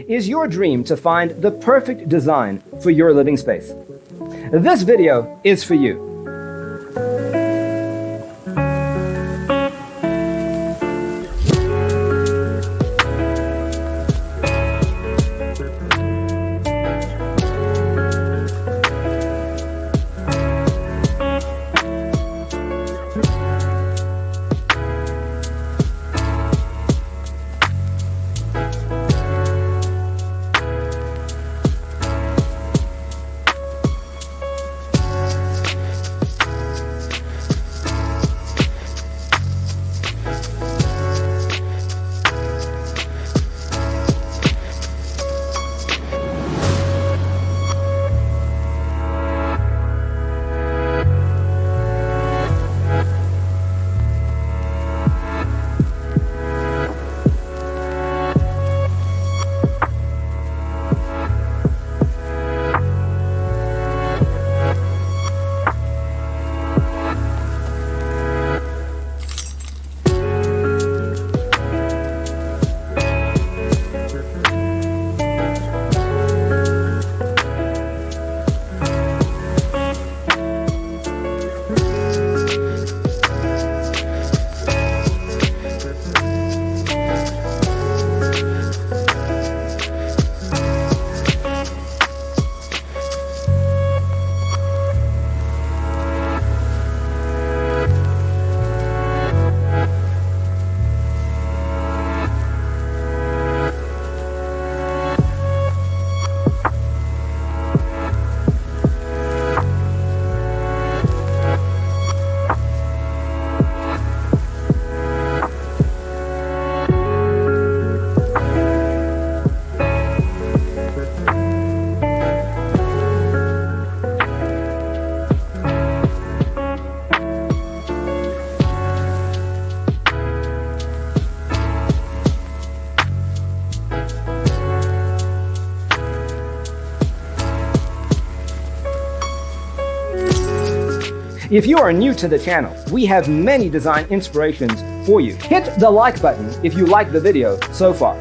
Is your dream to find the perfect design for your living space? This video is for you. If you are new to the channel, we have many design inspirations for you. Hit the like button if you like the video so far.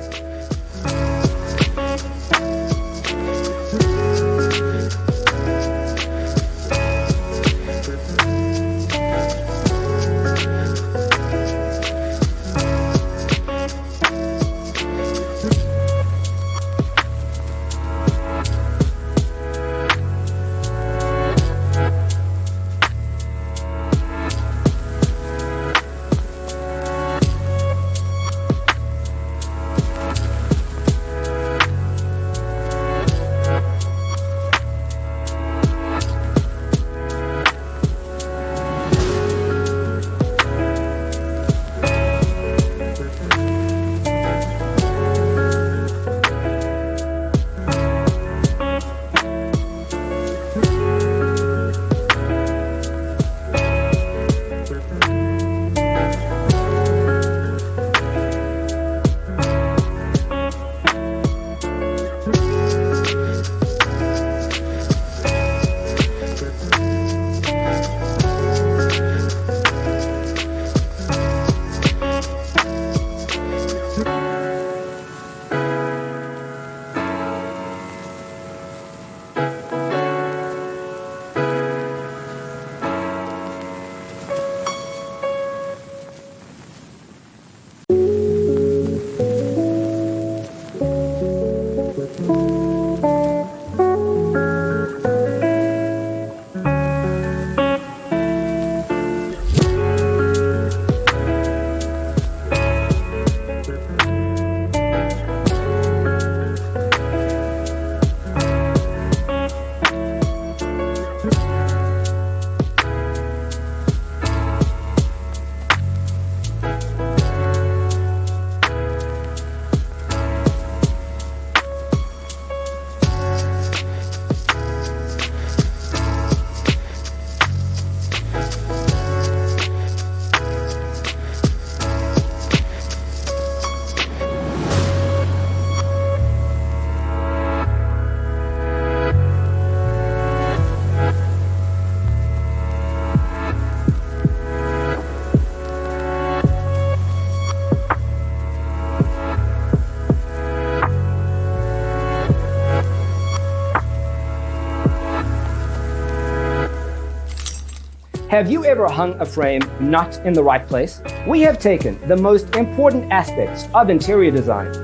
Have you ever hung a frame not in the right place? We have taken the most important aspects of interior design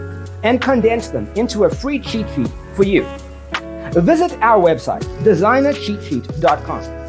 and condensed them into a free cheat sheet for you. Visit our website, designercheatsheet.com.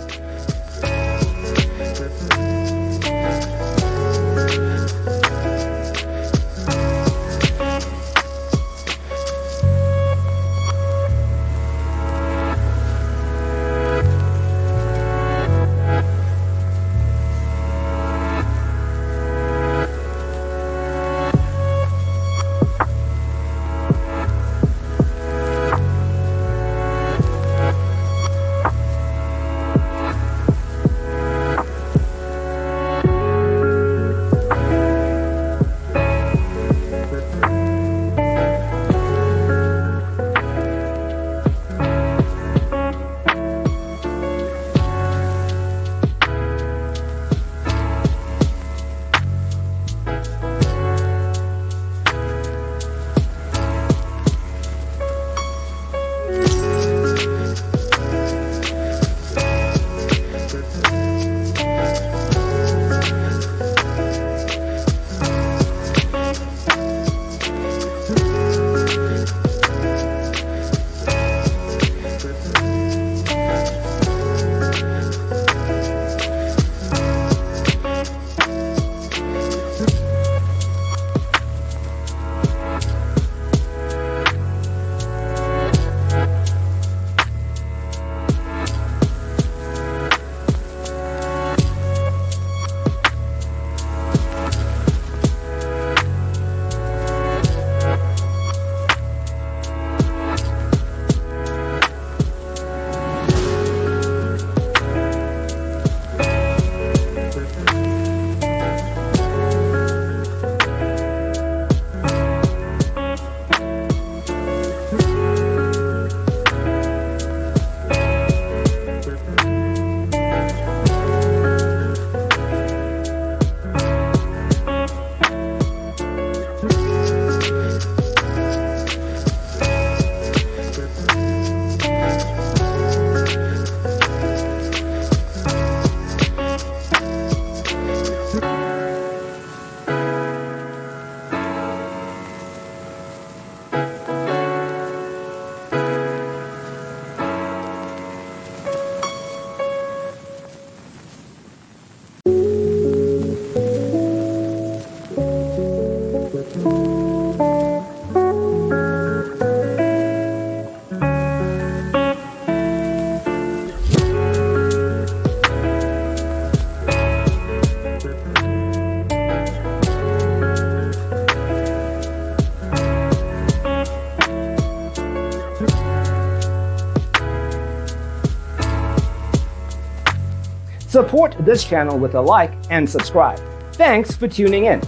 Support this channel with a like and subscribe. Thanks for tuning in.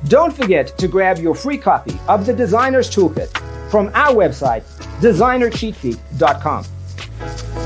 Don't forget to grab your free copy of the Designer's Toolkit from our website, designercheatsheet.com.